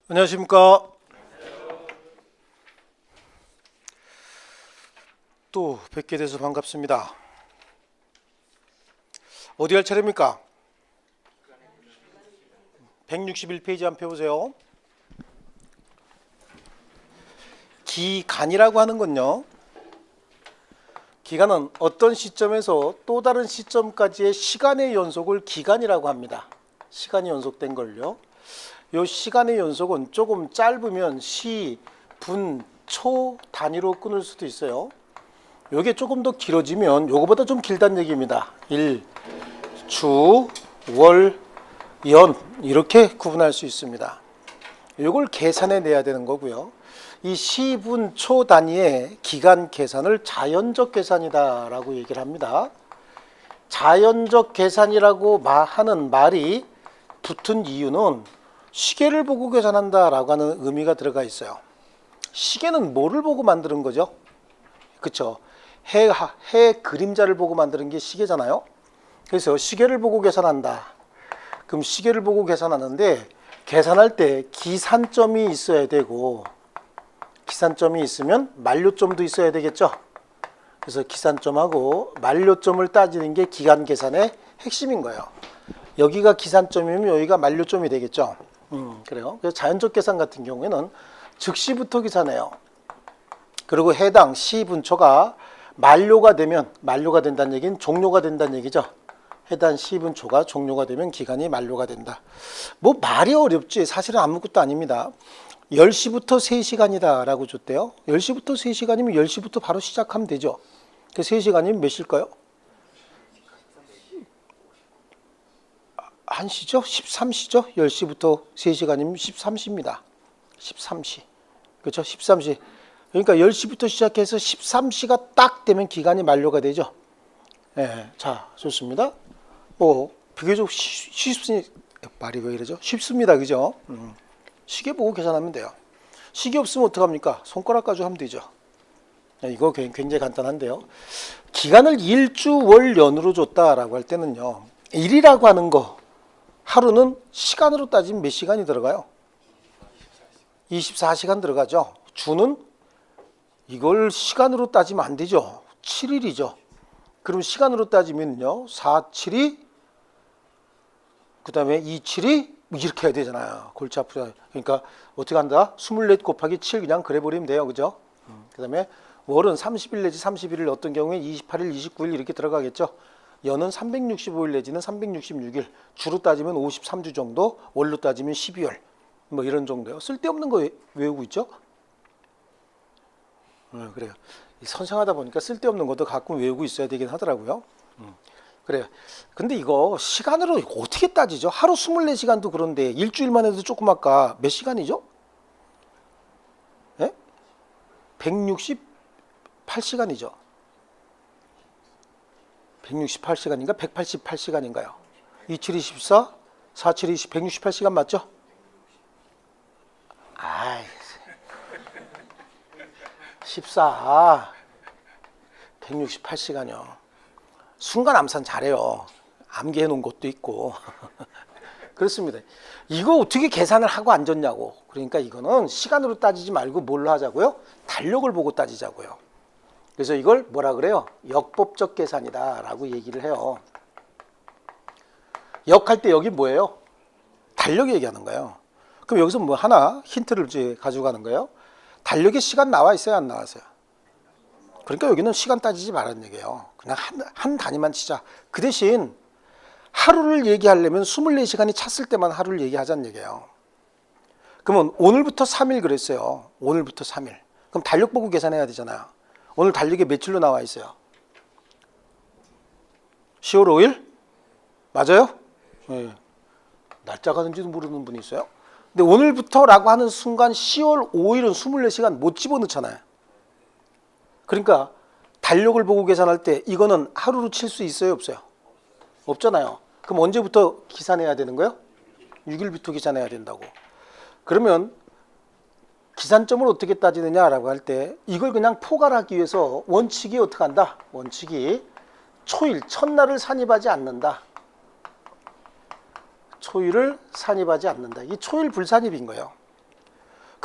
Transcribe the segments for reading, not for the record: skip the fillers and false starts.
안녕하십니까. 또 뵙게 돼서 반갑습니다. 어디 할 차례입니까? 161페이지 한번 펴보세요. 기간이라고 하는 건요, 기간은 어떤 시점에서 또 다른 시점까지의 시간의 연속을 기간이라고 합니다. 시간이 연속된 걸요. 이 시간의 연속은 조금 짧으면 시, 분, 초 단위로 끊을 수도 있어요. 이게 조금 더 길어지면 요거보다 좀 길다는 얘기입니다. 일, 주, 월, 연 이렇게 구분할 수 있습니다. 이걸 계산해 내야 되는 거고요. 이 시, 분, 초 단위의 기간 계산을 자연적 계산이다 라고 얘기를 합니다. 자연적 계산이라고 하는 말이 붙은 이유는 시계를 보고 계산한다 라고 하는 의미가 들어가 있어요. 시계는 뭐를 보고 만드는 거죠? 그쵸? 해 그림자를 보고 만드는 게 시계잖아요. 그래서 시계를 보고 계산한다. 그럼 시계를 보고 계산하는데 계산할 때 기산점이 있어야 되고, 기산점이 있으면 만료점도 있어야 되겠죠. 그래서 기산점하고 만료점을 따지는 게 기간 계산의 핵심인 거예요. 여기가 기산점이면 여기가 만료점이 되겠죠. 그래요. 그래서 자연적 계산 같은 경우에는 즉시부터 계산해요. 그리고 해당 시분초가 만료가 되면, 만료가 된다는 얘기는 종료가 된다는 얘기죠. 해당 시분초가 종료가 되면 기간이 만료가 된다. 뭐 말이 어렵지 사실은 아무것도 아닙니다. 10시부터 3시간이다 라고 줬대요. 10시부터 3시간이면 10시부터 바로 시작하면 되죠. 그 3시간이면 몇 시일까요? 1시죠? 13시죠? 10시부터 3시간이면 13시입니다. 13시. 그렇죠? 13시. 그러니까 10시부터 시작해서 13시가 딱 되면 기간이 만료가 되죠. 네, 자, 좋습니다. 뭐 비교적 쉽습니다. 말이 왜 이러죠? 쉽습니다. 그죠? 시계 보고 계산하면 돼요. 시계 없으면 어떡합니까? 손가락 가지고 하면 되죠. 이거 굉장히 간단한데요. 기간을 일주, 월, 연으로 줬다라고 할 때는요, 일이라고 하는 거, 하루는 시간으로 따지면 몇 시간이 들어가요? 24시간 들어가죠. 주는 이걸 시간으로 따지면 안 되죠. 7일이죠. 그럼 시간으로 따지면요, 4, 7이, 그 다음에 2, 7이 이렇게 해야 되잖아요. 골치 아프다. 그러니까 어떻게 한다? 24 곱하기 7 그냥 그래 버리면 돼요. 그죠? 그 다음에 월은 30일 내지 31일, 어떤 경우에 28일, 29일 이렇게 들어가겠죠. 연은 365일 내지는 366일, 주로 따지면 53주 정도, 월로 따지면 12월, 뭐 이런 정도요. 쓸데없는 거 외우고 있죠? 그래요. 선생하다 보니까 쓸데없는 것도 가끔 외우고 있어야 되긴 하더라고요. 그래요. 근데 이거 시간으로 어떻게 따지죠? 하루 24시간도 그런데 일주일만 해도 조금 아까 몇 시간이죠? 예? 168시간이죠. 168시간인가? 188시간인가요? 27, 24, 47, 20, 168시간 맞죠? 아이, 14, 168시간이요. 순간 암산 잘해요. 암기해 놓은 것도 있고. 그렇습니다. 이거 어떻게 계산을 하고 앉았냐고. 그러니까 이거는 시간으로 따지지 말고 뭘로 하자고요? 달력을 보고 따지자고요. 그래서 이걸 뭐라 그래요? 역법적 계산이다 라고 얘기를 해요. 역할 때 여기 뭐예요? 달력 얘기하는 거예요. 그럼 여기서 뭐 하나 힌트를 이제 가져가는 거예요. 달력에 시간 나와 있어요, 안 나왔어요? 그러니까 여기는 시간 따지지 말라는 얘기예요. 그냥 한 단위만 치자. 그 대신 하루를 얘기하려면 24시간이 찼을 때만 하루를 얘기하자는 얘기예요. 그러면 오늘부터 3일 그랬어요. 오늘부터 3일. 그럼 달력 보고 계산해야 되잖아요. 오늘 달력에 며칠로 나와 있어요? 10월 5일? 맞아요? 네. 날짜가 뭔지도 모르는 분이 있어요. 근데 오늘부터라고 하는 순간 10월 5일은 24시간 못 집어넣잖아요. 그러니까 달력을 보고 계산할 때 이거는 하루로 칠 수 있어요, 없어요? 없잖아요. 그럼 언제부터 계산해야 되는 거예요? 6일부터 계산해야 된다고. 그러면 기산점을 어떻게 따지느냐라고 할 때 이걸 그냥 포괄하기 위해서 원칙이 어떻게 한다? 원칙이 초일, 첫날을 산입하지 않는다. 초일을 산입하지 않는다. 이 초일 불산입인 거예요.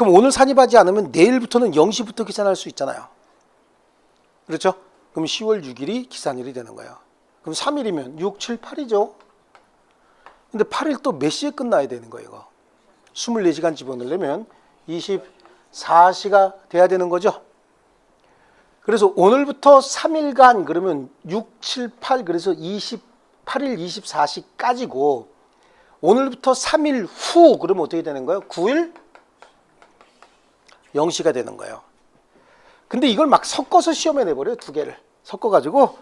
그럼 오늘 산입하지 않으면 내일부터는 0시부터 계산할 수 있잖아요. 그렇죠? 그럼 10월 6일이 기산일이 되는 거예요. 그럼 3일이면 6, 7, 8이죠. 근데 8일 또 몇 시에 끝나야 되는 거예요, 이거? 24시간 집어넣으려면 24시가 돼야 되는 거죠. 그래서 오늘부터 3일간 그러면 6, 7, 8 그래서 28일 24시까지고 오늘부터 3일 후 그러면 어떻게 되는 거예요? 9일 0시가 되는 거예요. 근데 이걸 막 섞어서 시험에 내버려요. 두 개를 섞어가지고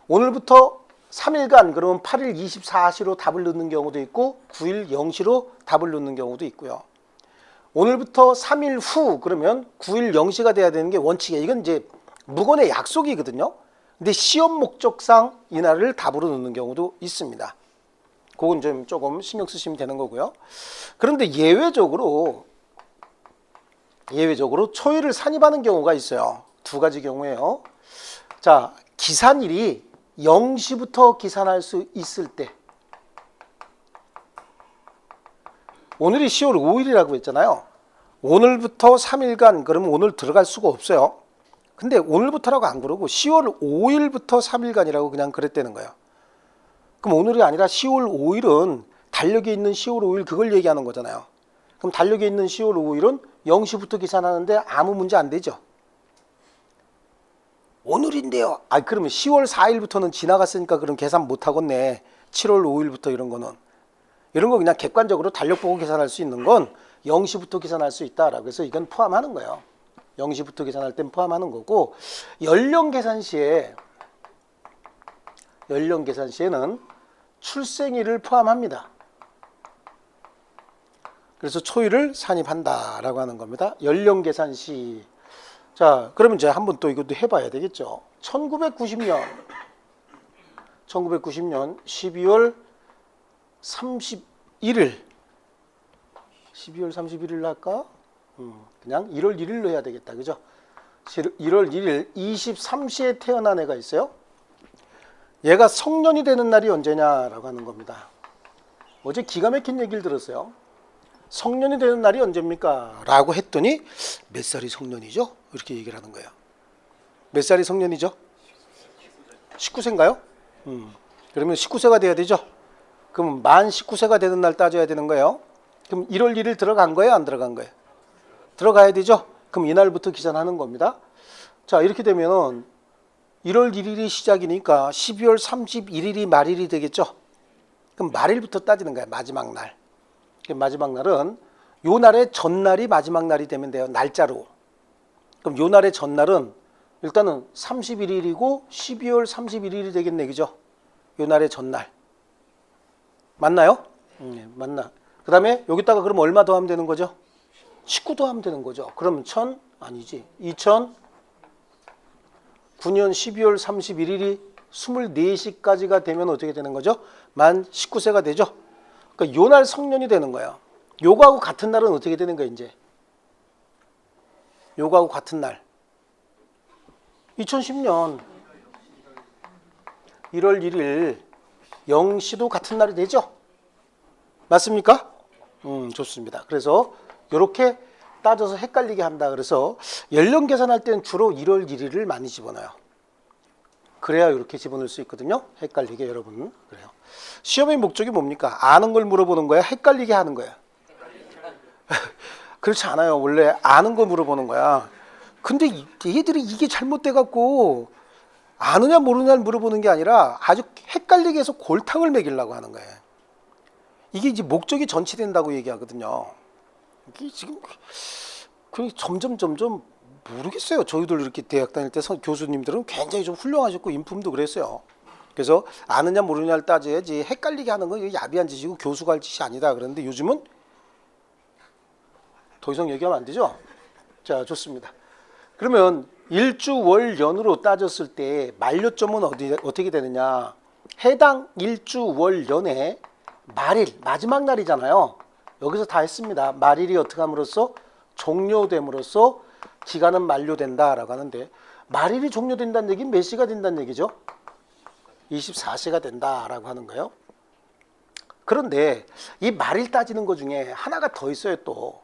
오늘부터 3일간 그러면 8일 24시로 답을 넣는 경우도 있고 9일 0시로 답을 넣는 경우도 있고요. 오늘부터 3일 후 그러면 9일 0시가 돼야 되는 게 원칙이에요. 이건 이제 무건의 약속이거든요. 근데 시험 목적상 이날을 답으로 넣는 경우도 있습니다. 그건 좀 조금 신경 쓰시면 되는 거고요. 그런데 예외적으로 초일을 산입하는 경우가 있어요. 두 가지 경우예요. 자, 기산일이 0시부터 기산할 수 있을 때 오늘이 10월 5일이라고 했잖아요. 오늘부터 3일간 그러면 오늘 들어갈 수가 없어요. 근데 오늘부터라고 안 그러고 10월 5일부터 3일간이라고 그냥 그랬다는 거예요. 그럼 오늘이 아니라 10월 5일은 달력에 있는 10월 5일 그걸 얘기하는 거잖아요. 그럼 달력에 있는 10월 5일은 0시부터 계산하는데 아무 문제 안 되죠. 오늘인데요. 그러면 10월 4일부터는 지나갔으니까 그럼 계산 못 하겠네. 7월 5일부터 이런 거는. 이런 거 그냥 객관적으로 달력 보고 계산할 수 있는 건 0시부터 계산할 수 있다라고 해서 이건 포함하는 거예요. 0시부터 계산할 땐 포함하는 거고 연령 계산 시에는 출생일을 포함합니다. 그래서 초일을 산입한다라고 하는 겁니다. 연령 계산 시. 자, 그러면 이제 한번 또 이것도 해봐야 되겠죠. 1990년 12월 31일 12월 31일 할까? 그냥 1월 1일로 해야 되겠다. 그죠? 1월 1일 23시에 태어난 애가 있어요. 얘가 성년이 되는 날이 언제냐라고 하는 겁니다. 어제 기가 막힌 얘기를 들었어요. 성년이 되는 날이 언제입니까? 라고 했더니 몇 살이 성년이죠? 이렇게 얘기를 하는 거예요. 몇 살이 성년이죠? 19세인가요? 그러면 19세가 돼야 되죠? 그럼 만 19세가 되는 날 따져야 되는 거예요. 그럼 1월 1일 들어간 거예요? 안 들어간 거예요? 들어가야 되죠? 그럼 이날부터 계산하는 겁니다. 자, 이렇게 되면은 1월 1일이 시작이니까 12월 31일이 말일이 되겠죠? 그럼 말일부터 따지는 거예요. 마지막 날. 마지막 날은 요 날의 전날이 마지막 날이 되면 돼요. 날짜로. 그럼 요 날의 전날은 일단은 31일이고 12월 31일이 되겠네. 그죠? 요 날의 전날. 맞나요? 네, 맞나. 그 다음에 여기다가 그럼 얼마 더 하면 되는 거죠? 19 더 하면 되는 거죠. 그럼 2009년 12월 31일이 24시까지가 되면 어떻게 되는 거죠? 만 19세가 되죠? 그러니까 요 날 성년이 되는 거예요. 요거하고 같은 날은 어떻게 되는 거예요, 이제? 요거하고 같은 날. 2010년 1월 1일 0시도 같은 날이 되죠? 맞습니까? 좋습니다. 그래서 이렇게 따져서 헷갈리게 한다. 그래서 연령 계산할 때는 주로 1월 1일을 많이 집어넣어요. 그래야 이렇게 집어넣을 수 있거든요. 헷갈리게 여러분. 그래요. 시험의 목적이 뭡니까? 아는 걸 물어보는 거야? 헷갈리게 하는 거야? 그렇지 않아요. 원래 아는 거 물어보는 거야. 근데 얘들이 이게 잘못돼 갖고 아느냐 모르냐를 물어보는 게 아니라 아주 헷갈리게 해서 골탕을 먹이려고 하는 거예요. 이게 이제 목적이 전치된다고 얘기하거든요. 이게 지금 점점 모르겠어요. 저희들 이렇게 대학 다닐 때 교수님들은 굉장히 좀 훌륭하셨고 인품도 그랬어요. 그래서 아느냐 모르냐를 따져야지 헷갈리게 하는 건 야비한 짓이고 교수가 할 짓이 아니다. 그런데 요즘은 더 이상 얘기하면 안 되죠? 자, 좋습니다. 그러면 일주 월 연으로 따졌을 때 만료점은 어떻게 되느냐? 해당 일주 월 연의 말일, 마지막 날이잖아요. 여기서 다 했습니다. 말일이 어떻게 함으로써 종료됨으로써 기간은 만료된다라고 하는데 말일이 종료된다는 얘기는 몇 시가 된다는 얘기죠? 24시가 된다라고 하는 거예요. 그런데 이 말일 따지는 것 중에 하나가 더 있어요. 또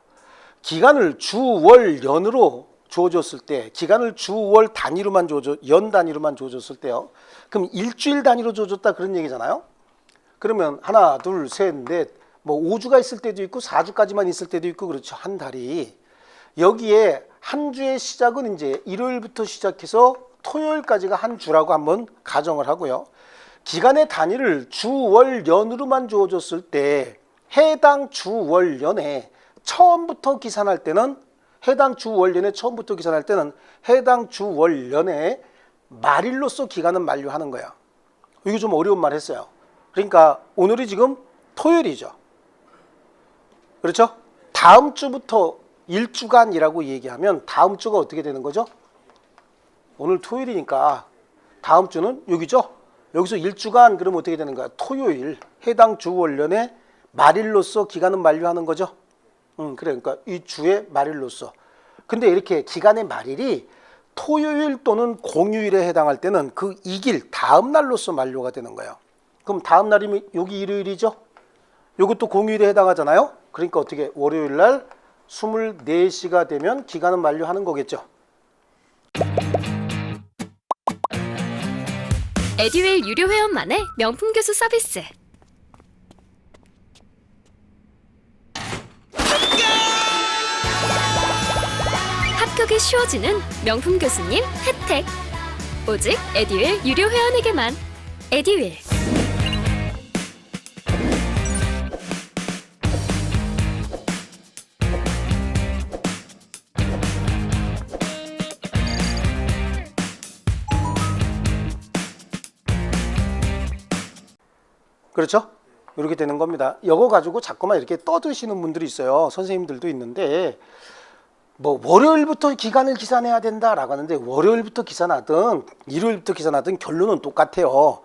기간을 주, 월, 연으로 주어졌을 때, 기간을 주, 월 단위로만 연 단위로만 주어졌을 때요. 그럼 일주일 단위로 주어졌다 그런 얘기잖아요. 그러면 하나, 둘, 셋, 넷, 뭐 5주가 있을 때도 있고 4주까지만 있을 때도 있고 그렇죠. 한 달이. 여기에 한 주의 시작은 이제 일요일부터 시작해서 토요일까지가 한 주라고 한번 가정을 하고요. 기간의 단위를 주, 월, 연으로만 주어졌을 때 해당 주, 월, 연에 처음부터 계산할 때는 해당 주, 월, 연에 처음부터 계산할 때는 해당 주, 월, 연에 말일로서 기간은 만료하는 거야. 이거 좀 어려운 말 했어요. 그러니까 오늘이 지금 토요일이죠. 그렇죠? 다음 주부터 1주간이라고 얘기하면 다음 주가 어떻게 되는 거죠? 오늘 토요일이니까 다음 주는 여기죠? 여기서 1주간 그러면 어떻게 되는 거야? 토요일 해당 주, 월, 연의 말일로서 기간은 만료하는 거죠. 그러니까 이 주의 말일로서. 근데 이렇게 기간의 말일이 토요일 또는 공휴일에 해당할 때는 그 이길 다음 날로서 만료가 되는 거예요. 그럼 다음 날이면 여기 일요일이죠. 이것도 공휴일에 해당하잖아요. 그러니까 어떻게 월요일 날 24시가 되면 기간은 만료하는 거겠죠. 에듀윌 유료 회원만의 명품 교수 서비스. 합격이 쉬워지는 명품 교수님 혜택. 오직 에듀윌 유료 회원에게만. 에듀윌. 그렇죠? 이렇게 되는 겁니다. 이거 가지고 자꾸만 이렇게 떠드시는 분들이 있어요. 선생님들도 있는데 뭐 월요일부터 기간을 계산해야 된다라고 하는데 월요일부터 계산하든 일요일부터 계산하든 결론은 똑같아요.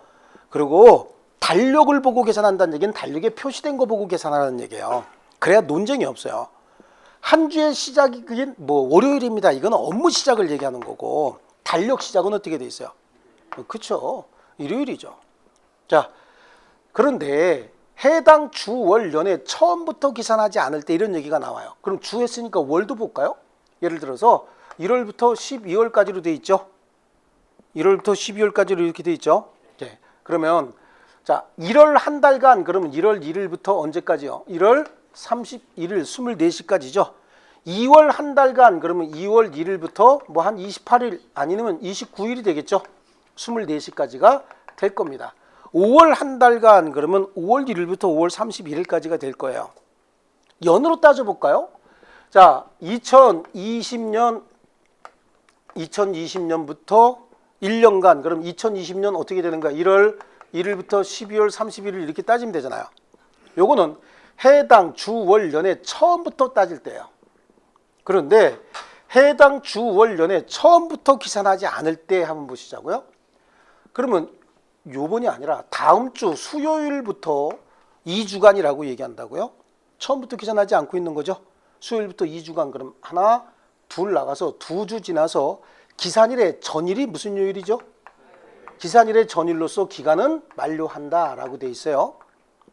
그리고 달력을 보고 계산한다는 얘기는 달력에 표시된 거 보고 계산하는 얘기예요. 그래야 논쟁이 없어요. 한 주의 시작이 그게 뭐 월요일입니다. 이건 업무 시작을 얘기하는 거고 달력 시작은 어떻게 돼 있어요? 그렇죠. 일요일이죠. 자, 그런데 해당 주, 월, 연에 처음부터 계산하지 않을 때 이런 얘기가 나와요. 그럼 주 했으니까 월도 볼까요? 예를 들어서 1월부터 12월까지로 돼 있죠. 1월부터 12월까지로 이렇게 돼 있죠. 네. 그러면 자 1월 한 달간 그러면 1월 1일부터 언제까지요? 1월 31일 24시까지죠. 2월 한 달간 그러면 2월 1일부터 뭐 한 28일 아니면 29일이 되겠죠. 24시까지가 될 겁니다. 5월 한 달간 그러면 5월 1일부터 5월 31일까지가 될 거예요. 연으로 따져볼까요? 자, 2020년부터 1년간 그럼 2020년 어떻게 되는 거야? 1월 1일부터 12월 31일 이렇게 따지면 되잖아요. 요거는 해당 주, 월, 연에 처음부터 따질 때예요. 그런데 해당 주, 월, 연에 처음부터 계산하지 않을 때 한번 보시자고요. 그러면 요번이 아니라 다음 주 수요일부터 2주간이라고 얘기한다고요? 처음부터 계산하지 않고 있는 거죠. 수요일부터 2주간 그럼 하나, 둘 나가서 2주 지나서 기산일의 전일이 무슨 요일이죠? 기산일의 전일로서 기간은 만료한다라고 돼 있어요.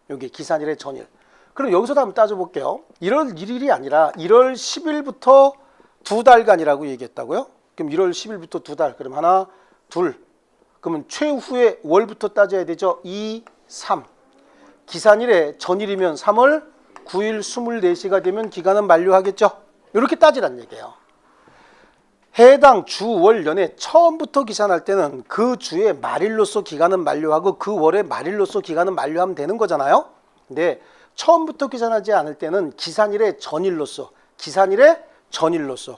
여기 기산일의 전일. 그럼 여기서도 한번 따져볼게요. 1월 1일이 아니라 1월 10일부터 2달간이라고 얘기했다고요? 그럼 1월 10일부터 2달. 그럼 하나, 둘. 그러면 최후의 월부터 따져야 되죠. 2, 3. 기산일의 전일이면 3월 9일 24시가 되면 기간은 만료하겠죠. 이렇게 따지란 얘기예요. 해당 주, 월, 연에 처음부터 계산할 때는 그 주의 말일로서 기간은 만료하고 그 월의 말일로서 기간은 만료하면 되는 거잖아요. 근데 처음부터 계산하지 않을 때는 기산일의 전일로서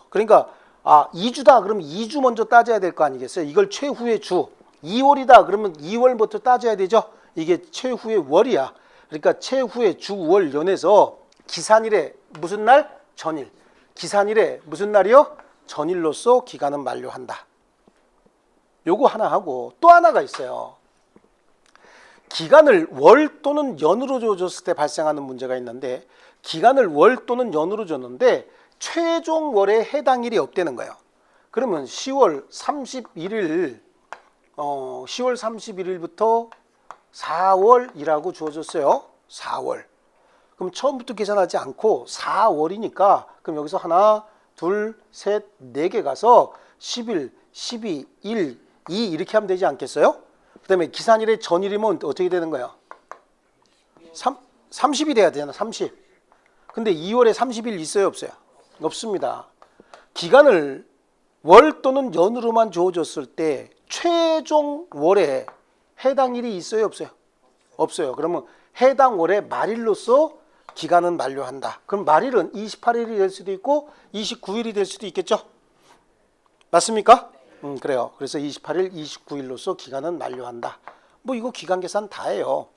그러니까 2주다 그러면 2주 먼저 따져야 될 거 아니겠어요. 이걸 최후의 주. 2월이다 그러면 2월부터 따져야 되죠. 이게 최후의 월이야. 그러니까 최후의 주, 월, 연에서 기산일의 무슨 날? 전일. 기산일의 무슨 날이요? 전일로서 기간은 만료한다. 요거 하나 하고 또 하나가 있어요. 기간을 월 또는 연으로 줬을 때 발생하는 문제가 있는데 기간을 월 또는 연으로 줬는데 최종 월에 해당일이 없다는 거예요. 그러면 10월 31일부터 4월이라고 주어졌어요. 4월. 그럼 처음부터 계산하지 않고 4월이니까 그럼 여기서 하나, 둘, 셋, 네 개 가서 11, 12, 1, 2 이렇게 하면 되지 않겠어요? 그 다음에 기산일의 전일이면 어떻게 되는 거예요? 30이 돼야 되잖아. 30. 근데 2월에 30일 있어요? 없어요? 없습니다. 기간을 월 또는 연으로만 주어졌을 때 최종 월에 해당 일이 있어요? 없어요? 없어요. 그러면 해당 월의 말일로서 기간은 만료한다. 그럼 말일은 28일이 될 수도 있고 29일이 될 수도 있겠죠? 맞습니까? 그래요. 그래서 28일, 29일로서 기간은 만료한다. 뭐 이거 기간 계산 다 해요.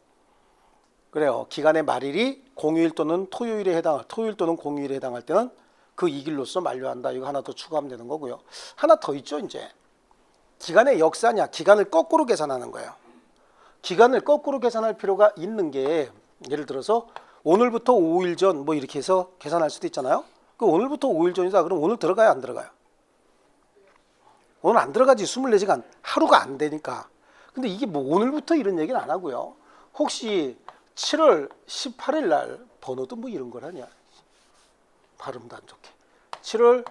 그래요. 기간의 말일이 공휴일 또는 토요일에 토요일 또는 공휴일에 해당할 때는 그 이 길로서 만료한다. 이거 하나 더 추가하면 되는 거고요. 하나 더 있죠, 이제. 기간의 역사냐? 기간을 거꾸로 계산하는 거예요. 기간을 거꾸로 계산할 필요가 있는 게 예를 들어서 오늘부터 5일 전 뭐 이렇게 해서 계산할 수도 있잖아요. 그 오늘부터 5일 전이다. 그럼 오늘 들어가요, 안 들어가요? 오늘 안 들어가지. 24시간 하루가 안 되니까. 근데 이게 뭐 오늘부터 이런 얘기는 안 하고요. 혹시 7월 18일 날 번호도 뭐 이런 걸 하냐? 발음도 안 좋게. 7월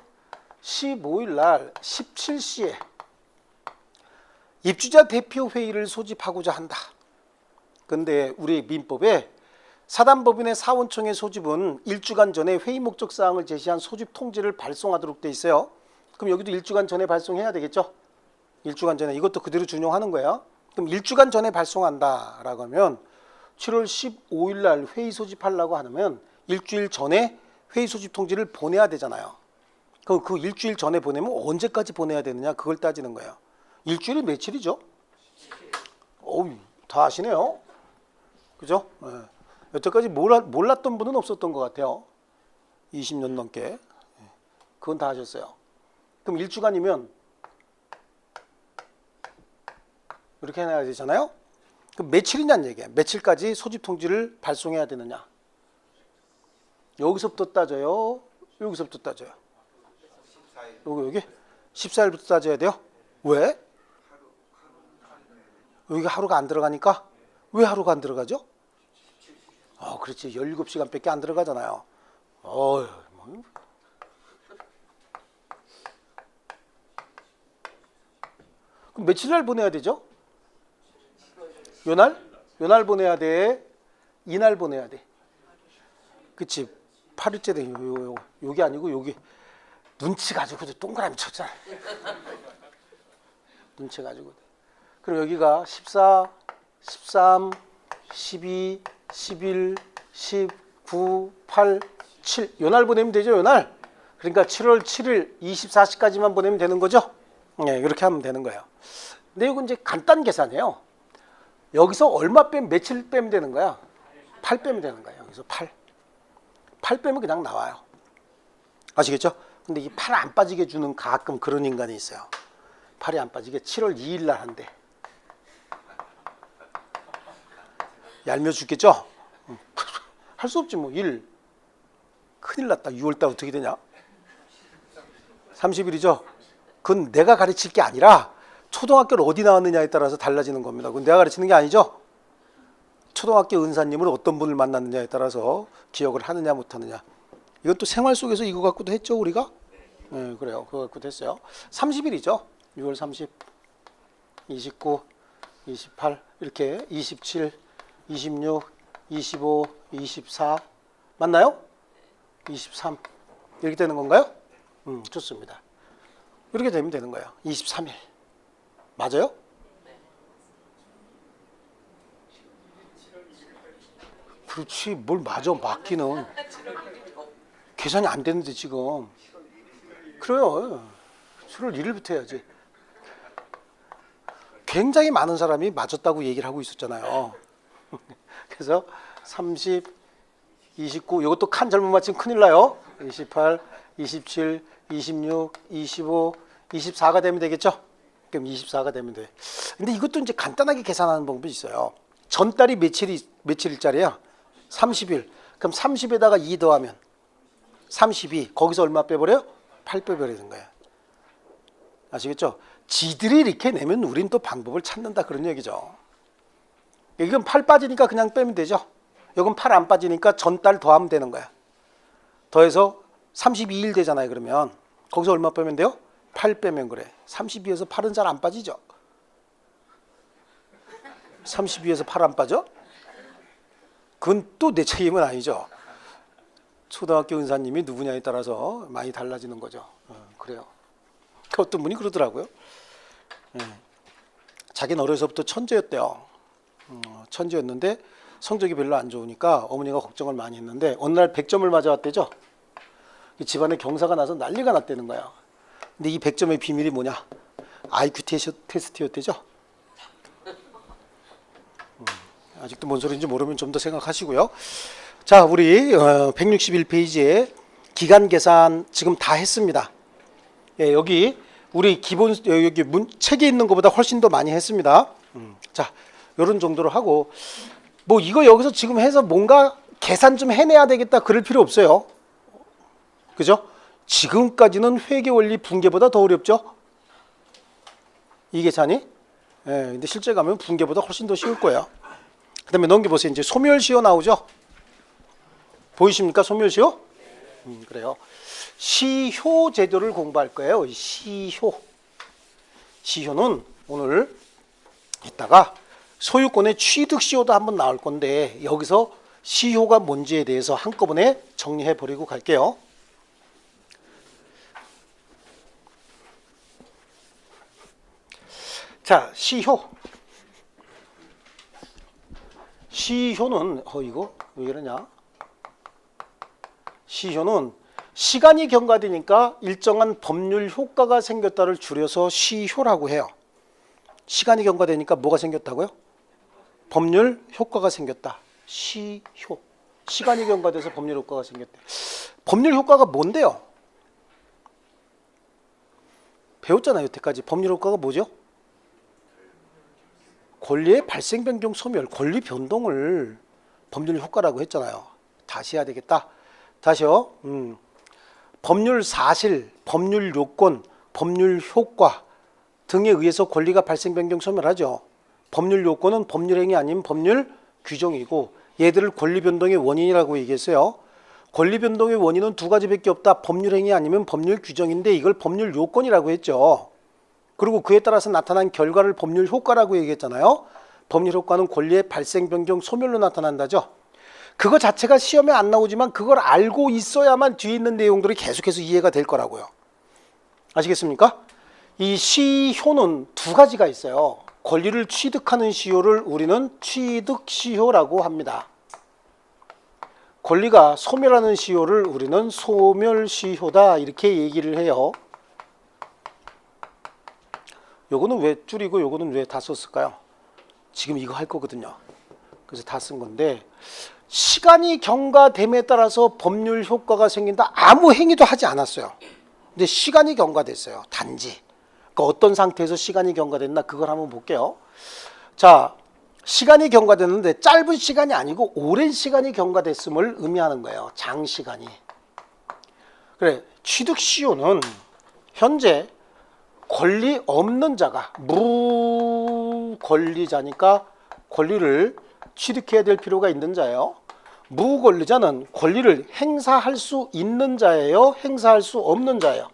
15일 날 17시에 입주자 대표 회의를 소집하고자 한다. 근데 우리 민법에 사단법인의 사원청의 소집은 일주간 전에 회의 목적 사항을 제시한 소집 통지를 발송하도록 돼 있어요. 그럼 여기도 일주간 전에 발송해야 되겠죠? 일주간 전에 이것도 그대로 준용하는 거예요. 그럼 일주간 전에 발송한다라고 하면 7월 15일 날 회의 소집하려고 하면 일주일 전에 회의 소집 통지를 보내야 되잖아요. 그럼 그 일주일 전에 보내면 언제까지 보내야 되느냐 그걸 따지는 거예요. 일주일이 며칠이죠? 어우, 다 아시네요. 그죠? 네. 여태까지 몰랐던 분은 없었던 것 같아요. 20년 넘게. 그건 다 하셨어요. 그럼 일주간이면 이렇게 해놔야 되잖아요. 그럼 며칠이냐는 얘기예요. 며칠까지 소집 통지를 발송해야 되느냐. 여기서부터 따져요. 여기서부터 따져요. 여기 14일부터 따져야 돼요. 왜? 여기 하루가 안 들어가니까? 왜 하루가 안 들어가죠? 그렇지. 17시간밖에 안 들어가잖아요. 그럼 며칠 날 보내야 되죠? 요날? 요날 보내야 돼. 이날 보내야 돼. 그치? 8일째 돼. 여기 아니고 여기. 눈치 가지고도 동그라미 쳤잖아. 눈치 가지고. 그럼 여기가 14, 13, 12, 11, 19, 8, 7. 요날 보내면 되죠, 요날. 그러니까 7월 7일 24시까지만 보내면 되는 거죠. 네, 이렇게 하면 되는 거예요. 근데 이건 이제 간단 계산이에요. 여기서 얼마 빼면 며칠 빼면 되는 거야? 8 빼면 되는 거예요. 여기서 8. 8 빼면 그냥 나와요. 아시겠죠? 근데 이 8 안 빠지게 주는 가끔 그런 인간이 있어요. 8이 안 빠지게 7월 2일 날 한대. 얄미워 죽겠죠? 할 수 없지 뭐. 1. 큰일 났다. 6월 달 어떻게 되냐? 30일이죠? 그건 내가 가르칠 게 아니라 초등학교를 어디 나왔느냐에 따라서 달라지는 겁니다. 그건 내가 가르치는 게 아니죠? 초등학교 은사님을 어떤 분을 만났느냐에 따라서 기억을 하느냐 못하느냐. 이건 또 생활 속에서 이거 갖고도 했죠, 우리가? 네, 그래요. 그거 갖고도 했어요. 30일이죠. 6월 30, 29, 28 이렇게 27, 26, 25, 24 맞나요? 23 이렇게 되는 건가요? 좋습니다. 이렇게 되면 되는 거예요. 23일 맞아요? 그렇지. 뭘 맞아. 맞기는 계산이 안 되는데 지금. 그래요. 7월 1일부터 해야지. 굉장히 많은 사람이 맞았다고 얘기를 하고 있었잖아요. 그래서 30, 29 이것도 칸 잘못 맞히면 큰일 나요. 28, 27, 26, 25, 24가 되면 되겠죠? 그럼 24가 되면 돼. 근데 이것도 이제 간단하게 계산하는 방법이 있어요. 전달이 며칠일짜리야? 30일. 그럼 30에다가 2 더하면 32. 거기서 얼마 빼버려요? 8 빼버리는 거예요. 아시겠죠? 지들이 이렇게 내면 우린 또 방법을 찾는다 그런 얘기죠. 이건 8 빠지니까 그냥 빼면 되죠. 이건 8 안 빠지니까 전달 더하면 되는 거야. 더해서 32일 되잖아요. 그러면 거기서 얼마 빼면 돼요? 8 빼면 그래. 32에서 8은 잘 안 빠지죠. 32에서 8 안 빠져? 그건 또 내 책임은 아니죠. 초등학교 은사님이 누구냐에 따라서 많이 달라지는 거죠. 그래요. 어떤 분이 그러더라고요. 자기는 어려서부터 천재였대요. 천재였는데 성적이 별로 안 좋으니까 어머니가 걱정을 많이 했는데 어느 날 100점을 맞아왔대죠. 집안에 경사가 나서 난리가 났다는 거야. 근데 이 100점의 비밀이 뭐냐? IQ 테스트였대죠. 아직도 뭔 소리인지 모르면 좀 더 생각하시고요. 자, 우리 161페이지에 기간 계산 지금 다 했습니다. 예, 여기 우리 기본 여기 책에 있는 것보다 훨씬 더 많이 했습니다. 자, 이런 정도로 하고 뭐 이거 여기서 지금 해서 뭔가 계산 좀 해내야 되겠다 그럴 필요 없어요. 그죠? 지금까지는 회계 원리 분계보다 더 어렵죠? 이 계산이? 예, 근데 실제 가면 분계보다 훨씬 더 쉬울 거예요. 그 다음에 넘겨보세요. 이제 소멸시효 나오죠? 보이십니까? 소멸시효? 그래요. 시효 제도를 공부할 거예요. 시효. 시효는 오늘 이따가 소유권의 취득시효도 한번 나올 건데 여기서 시효가 뭔지에 대해서 한꺼번에 정리해 버리고 갈게요. 자, 시효. 시효는 이거 왜 이러냐? 시효는 시간이 경과되니까 일정한 법률 효과가 생겼다를 줄여서 시효라고 해요. 시간이 경과되니까 뭐가 생겼다고요? 법률 효과가 생겼다. 시효. 시간이 경과돼서 법률 효과가 생겼대. 법률 효과가 뭔데요? 배웠잖아요. 여태까지. 법률 효과가 뭐죠? 권리의 발생, 변경, 소멸, 권리 변동을 법률 효과라고 했잖아요. 다시 해야 되겠다. 다시요. 법률 사실, 법률 요건, 법률 효과 등에 의해서 권리가 발생, 변경, 소멸하죠. 법률 요건은 법률 행위 아닌 법률 규정이고 얘들을 권리 변동의 원인이라고 얘기했어요. 권리 변동의 원인은 두 가지밖에 없다. 법률 행위 아니면 법률 규정인데 이걸 법률 요건이라고 했죠. 그리고 그에 따라서 나타난 결과를 법률 효과라고 얘기했잖아요. 법률 효과는 권리의 발생, 변경, 소멸로 나타난다죠. 그거 자체가 시험에 안 나오지만 그걸 알고 있어야만 뒤에 있는 내용들이 계속해서 이해가 될 거라고요. 아시겠습니까? 이 시효는 두 가지가 있어요. 권리를 취득하는 시효를 우리는 취득시효라고 합니다. 권리가 소멸하는 시효를 우리는 소멸시효다 이렇게 얘기를 해요. 요거는 왜 줄이고 요거는 왜 다 썼을까요? 지금 이거 할 거거든요. 그래서 다 쓴 건데 시간이 경과됨에 따라서 법률 효과가 생긴다. 아무 행위도 하지 않았어요. 근데 시간이 경과됐어요. 단지. 그러니까 어떤 상태에서 시간이 경과됐나 그걸 한번 볼게요. 자, 시간이 경과됐는데 짧은 시간이 아니고 오랜 시간이 경과됐음을 의미하는 거예요. 장시간이. 그래, 취득시효는 현재 권리 없는 자가 무권리자니까 권리를 취득해야 될 필요가 있는 자예요. 무권리자는 권리를 행사할 수 있는 자예요? 행사할 수 없는 자예요?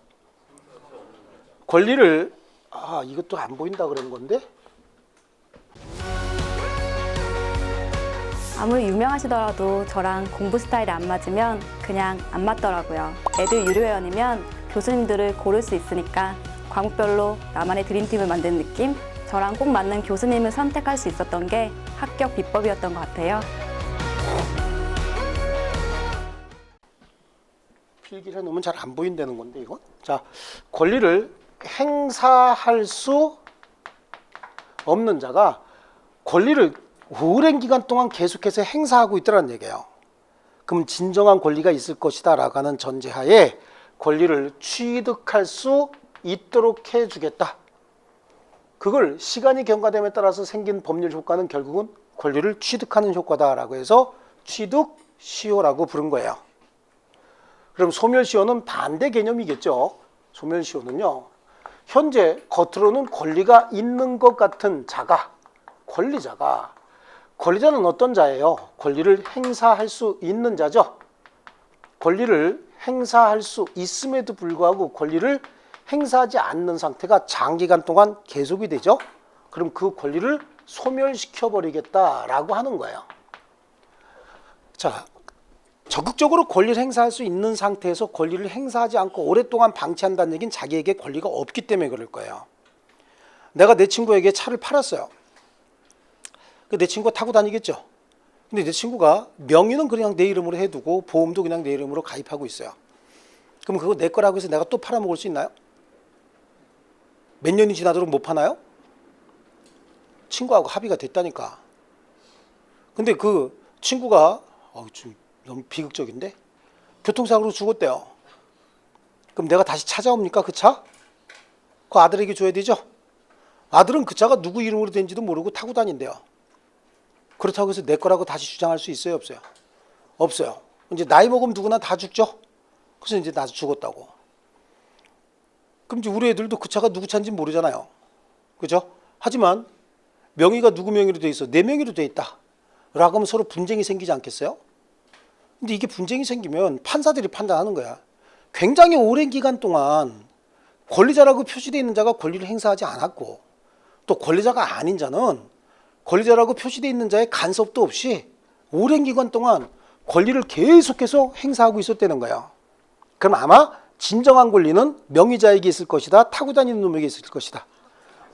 권리를 이것도 안 보인다 그런 건데 아무리 유명하시더라도 저랑 공부 스타일이 안 맞으면 그냥 안 맞더라고요. 애들 유료회원이면 교수님들을 고를 수 있으니까 과목별로 나만의 드림팀을 만드는 느낌? 저랑 꼭 맞는 교수님을 선택할 수 있었던 게 합격 비법이었던 것 같아요. 필기를 해놓으면 잘 안 보인다는 건데 이건. 자, 권리를 행사할 수 없는 자가 권리를 오랜 기간 동안 계속해서 행사하고 있다는 얘기예요. 그럼 진정한 권리가 있을 것이다 라고 하는 전제하에 권리를 취득할 수 있도록 해주겠다. 그걸 시간이 경과됨에 따라서 생긴 법률 효과는 결국은 권리를 취득하는 효과다라고 해서 취득시효라고 부른 거예요. 그럼 소멸시효는 반대 개념이겠죠. 소멸시효는요. 현재 겉으로는 권리가 있는 것 같은 자가, 권리자가 권리자는 어떤 자예요? 권리를 행사할 수 있는 자죠. 권리를 행사할 수 있음에도 불구하고 권리를 행사하지 않는 상태가 장기간 동안 계속이 되죠. 그럼 그 권리를 소멸시켜 버리겠다라고 하는 거예요. 자, 적극적으로 권리를 행사할 수 있는 상태에서 권리를 행사하지 않고 오랫동안 방치한다는 얘기는 자기에게 권리가 없기 때문에 그럴 거예요. 내가 내 친구에게 차를 팔았어요. 내 친구가 타고 다니겠죠. 근데 내 친구가 명의는 그냥 내 이름으로 해두고 보험도 그냥 내 이름으로 가입하고 있어요. 그럼 그거 내 거라고 해서 내가 또 팔아먹을 수 있나요? 몇 년이 지나도록 못 파나요? 친구하고 합의가 됐다니까. 근데 그 친구가 좀 너무 비극적인데 교통사고로 죽었대요. 그럼 내가 다시 찾아옵니까 그 차? 그 아들에게 줘야 되죠. 아들은 그 차가 누구 이름으로 된지도 모르고 타고 다닌대요. 그렇다고 해서 내 거라고 다시 주장할 수 있어요 없어요? 없어요. 이제 나이 먹으면 누구나 다 죽죠. 그래서 이제 나도 죽었다고. 그럼 이제 우리 애들도 그 차가 누구 차인지 모르잖아요. 그죠? 하지만 명의가 누구 명의로 돼 있어? 내 명의로 돼 있다 라고 하면 서로 분쟁이 생기지 않겠어요? 근데 이게 분쟁이 생기면 판사들이 판단하는 거야. 굉장히 오랜 기간 동안 권리자라고 표시되어 있는 자가 권리를 행사하지 않았고 또 권리자가 아닌 자는 권리자라고 표시되어 있는 자의 간섭도 없이 오랜 기간 동안 권리를 계속해서 행사하고 있었다는 거예요. 그럼 아마 진정한 권리는 명의자에게 있을 것이다. 타고 다니는 놈에게 있을 것이다.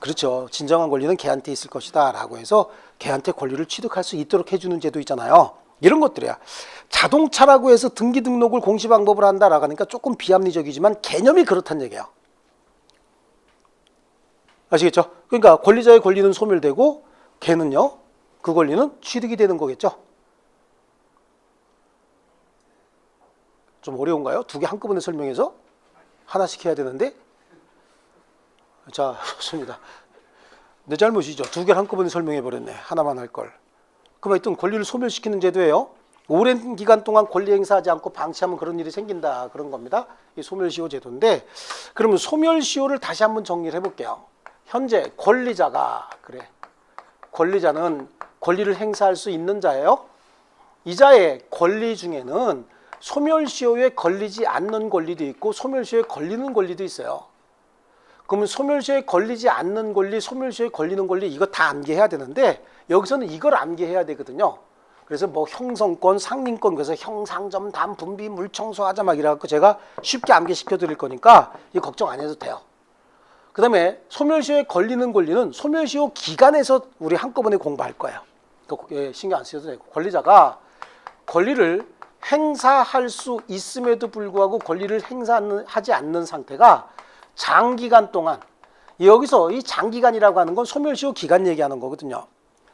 그렇죠. 진정한 권리는 걔한테 있을 것이다 라고 해서 걔한테 권리를 취득할 수 있도록 해주는 제도 있잖아요. 이런 것들이야. 자동차라고 해서 등기 등록을 공시방법을 한다라고 하니까 조금 비합리적이지만 개념이 그렇다는 얘기예요. 아시겠죠? 그러니까 권리자의 권리는 소멸되고 걔는요, 그 권리는 취득이 되는 거겠죠. 좀 어려운가요? 두 개 한꺼번에 설명해서 하나씩 해야 되는데. 자, 좋습니다. 내 잘못이죠. 두 개를 한꺼번에 설명해 버렸네. 하나만 할 걸. 그럼 하여튼 권리를 소멸시키는 제도예요. 오랜 기간 동안 권리 행사하지 않고 방치하면 그런 일이 생긴다 그런 겁니다. 이 소멸시효 제도인데, 그러면 소멸시효를 다시 한번 정리를 해볼게요. 현재 권리자가 그래. 권리자는 권리를 행사할 수 있는 자예요. 이 자의 권리 중에는 소멸시효에 걸리지 않는 권리도 있고 소멸시효에 걸리는 권리도 있어요. 그러면 소멸시효에 걸리지 않는 권리, 소멸시효에 걸리는 권리 이거 다 암기해야 되는데 여기서는 이걸 암기해야 되거든요. 그래서 뭐 형성권, 상린권 그래서 형상점, 담, 분비, 물청소 하자 막 이래갖고 제가 쉽게 암기시켜 드릴 거니까 이 걱정 안 해도 돼요. 그 다음에 소멸시효에 걸리는 권리는 소멸시효 기간에서 우리 한꺼번에 공부할 거예요. 신경 안 쓰셔도 되고 권리자가 권리를 행사할 수 있음에도 불구하고 권리를 행사하지 않는 상태가 장기간 동안, 여기서 이 장기간이라고 하는 건 소멸시효 기간 얘기하는 거거든요.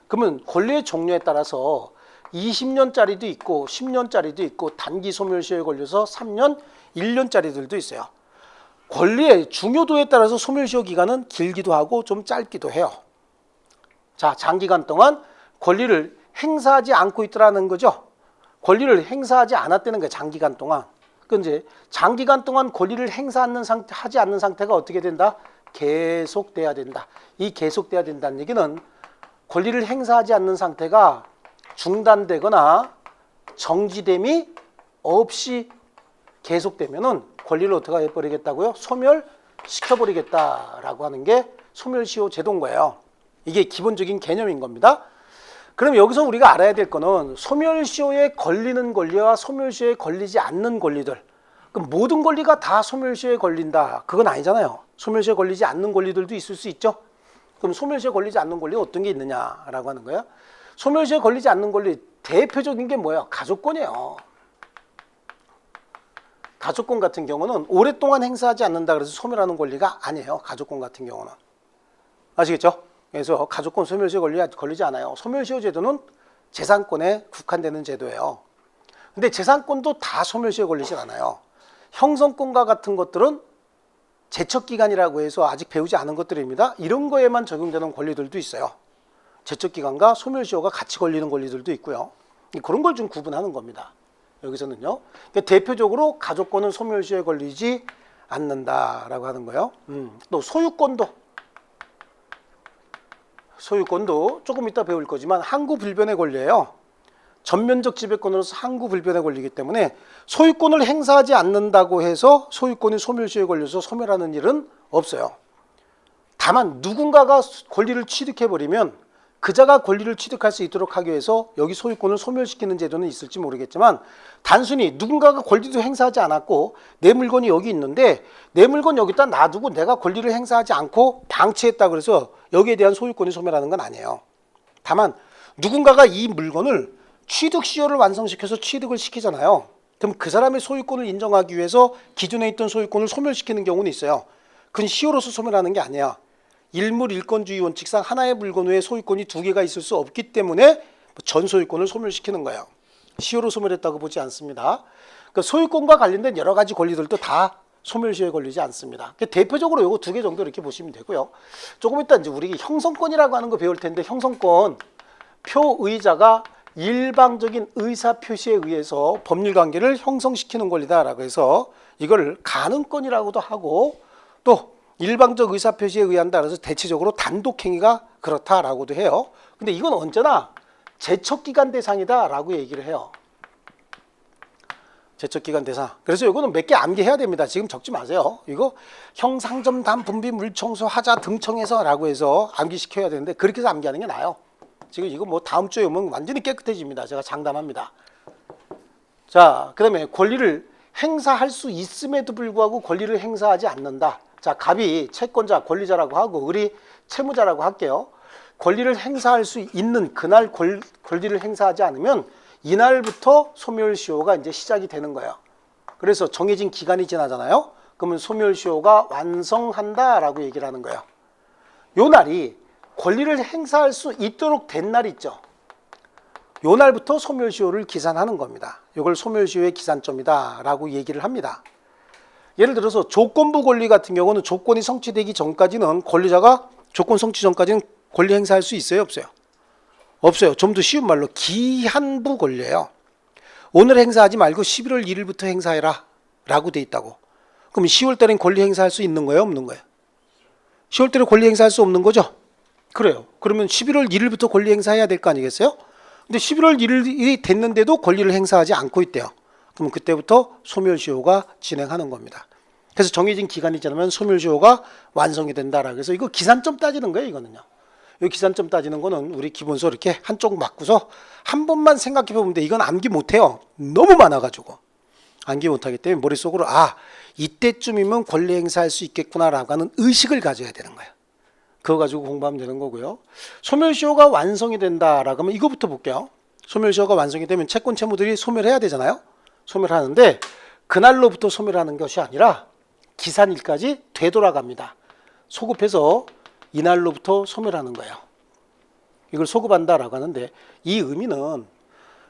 그러면 권리의 종류에 따라서 20년짜리도 있고 10년짜리도 있고 단기 소멸시효에 걸려서 3년, 1년짜리들도 있어요. 권리의 중요도에 따라서 소멸시효 기간은 길기도 하고 좀 짧기도 해요. 자, 장기간 동안 권리를 행사하지 않고 있더라는 거죠. 권리를 행사하지 않았다는 거예요. 장기간 동안. 근데 장기간 동안 권리를 하지 않는 상태가 어떻게 된다? 계속돼야 된다. 이 계속돼야 된다는 얘기는 권리를 행사하지 않는 상태가 중단되거나 정지됨이 없이 계속되면은 권리를 어떻게 해버리겠다고요? 소멸시켜버리겠다라고 하는 게 소멸시효 제도인 거예요. 이게 기본적인 개념인 겁니다. 그럼 여기서 우리가 알아야 될 거는 소멸시효에 걸리는 권리와 소멸시효에 걸리지 않는 권리들. 그럼 모든 권리가 다 소멸시효에 걸린다. 그건 아니잖아요. 소멸시효에 걸리지 않는 권리들도 있을 수 있죠. 그럼 소멸시효에 걸리지 않는 권리 어떤 게 있느냐라고 하는 거예요. 소멸시효에 걸리지 않는 권리 대표적인 게 뭐예요? 가족권이에요. 가족권 같은 경우는 오랫동안 행사하지 않는다 그래서 소멸하는 권리가 아니에요. 가족권 같은 경우는. 아시겠죠? 그래서 가족권 소멸시효에 걸리지 않아요. 소멸시효 제도는 재산권에 국한되는 제도예요. 근데 재산권도 다 소멸시효에 걸리진 않아요. 형성권과 같은 것들은 제척기간이라고 해서 아직 배우지 않은 것들입니다. 이런 거에만 적용되는 권리들도 있어요. 제척기간과 소멸시효가 같이 걸리는 권리들도 있고요. 그런 걸 좀 구분하는 겁니다. 여기서는요. 그러니까 대표적으로 가족권은 소멸시효에 걸리지 않는다라고 하는 거예요. 또 소유권도 소유권도 조금 이따 배울 거지만 항구 불변의 권리예요. 전면적 지배권으로서 항구 불변의 권리이기 때문에 소유권을 행사하지 않는다고 해서 소유권이 소멸시효에 걸려서 소멸하는 일은 없어요. 다만 누군가가 권리를 취득해버리면 그자가 권리를 취득할 수 있도록 하기 위해서 여기 소유권을 소멸시키는 제도는 있을지 모르겠지만 단순히 누군가가 권리도 행사하지 않았고 내 물건이 여기 있는데 내 물건 여기다 놔두고 내가 권리를 행사하지 않고 방치했다 그래서 여기에 대한 소유권이 소멸하는 건 아니에요. 다만 누군가가 이 물건을 취득 시효를 완성시켜서 취득을 시키잖아요. 그럼 그 사람의 소유권을 인정하기 위해서 기존에 있던 소유권을 소멸시키는 경우는 있어요. 그건 시효로서 소멸하는 게 아니야. 일물일권주의 원칙상 하나의 물건 외에 소유권이 두 개가 있을 수 없기 때문에 전 소유권을 소멸시키는 거예요. 시효로 소멸했다고 보지 않습니다. 그러니까 소유권과 관련된 여러 가지 권리들도 다 소멸시효에 걸리지 않습니다. 그러니까 대표적으로 요거 두 개 정도 이렇게 보시면 되고요. 조금 이따 이제 우리 형성권이라고 하는 거 배울 텐데 형성권 표의자가 일방적인 의사 표시에 의해서 법률 관계를 형성시키는 권리다라고 해서 이걸 가능권이라고도 하고 또 일방적 의사 표시에 의한다 그래서 대체적으로 단독 행위가 그렇다라고도 해요. 근데 이건 언제나 제척기간 대상이다라고 얘기를 해요. 제척기간 대상. 그래서 이거는 몇 개 암기해야 됩니다. 지금 적지 마세요. 이거 형상점 단 분비 물청소 하자 등청해서라고 해서 암기시켜야 되는데 그렇게 해서 암기하는 게 나아요. 지금 이거 뭐 다음 주에 오면 완전히 깨끗해집니다. 제가 장담합니다. 자, 그다음에 권리를 행사할 수 있음에도 불구하고 권리를 행사하지 않는다. 자, 갑이 채권자, 권리자라고 하고 을이 채무자라고 할게요. 권리를 행사할 수 있는 그날 권리를 행사하지 않으면 이날부터 소멸시효가 이제 시작이 되는 거예요. 그래서 정해진 기간이 지나잖아요. 그러면 소멸시효가 완성한다라고 얘기를 하는 거예요. 요 날이 권리를 행사할 수 있도록 된 날 있죠. 요 날부터 소멸시효를 기산하는 겁니다. 이걸 소멸시효의 기산점이다라고 얘기를 합니다. 예를 들어서 조건부 권리 같은 경우는 조건이 성취되기 전까지는 권리자가 조건 성취 전까지는 권리 행사할 수 있어요? 없어요? 없어요. 좀 더 쉬운 말로 기한부 권리예요. 오늘 행사하지 말고 11월 1일부터 행사해라 라고 돼 있다고. 그럼 10월 달엔 권리 행사할 수 있는 거예요? 없는 거예요? 10월 달에 권리 행사할 수 없는 거죠? 그래요. 그러면 11월 1일부터 권리 행사해야 될 거 아니겠어요? 근데 11월 1일이 됐는데도 권리를 행사하지 않고 있대요. 그럼 그때부터 소멸시효가 진행하는 겁니다. 그래서 정해진 기간이 지나면 소멸시효가 완성이 된다라고 해서 이거 기산점 따지는 거예요, 이거는요. 이 기산점 따지는 거는 우리 기본서 이렇게 한쪽 맞고서 한 번만 생각해 보면 돼. 이건 암기 못해요. 너무 많아가지고. 암기 못하기 때문에 머릿속으로 이때쯤이면 권리 행사할 수 있겠구나라고 하는 의식을 가져야 되는 거예요. 그거 가지고 공부하면 되는 거고요. 소멸시효가 완성이 된다라고 하면 이거부터 볼게요. 소멸시효가 완성이 되면 채권 채무들이 소멸해야 되잖아요. 소멸하는데 그날로부터 소멸하는 것이 아니라 기산일까지 되돌아갑니다. 소급해서 이날로부터 소멸하는 거예요. 이걸 소급한다라고 하는데 이 의미는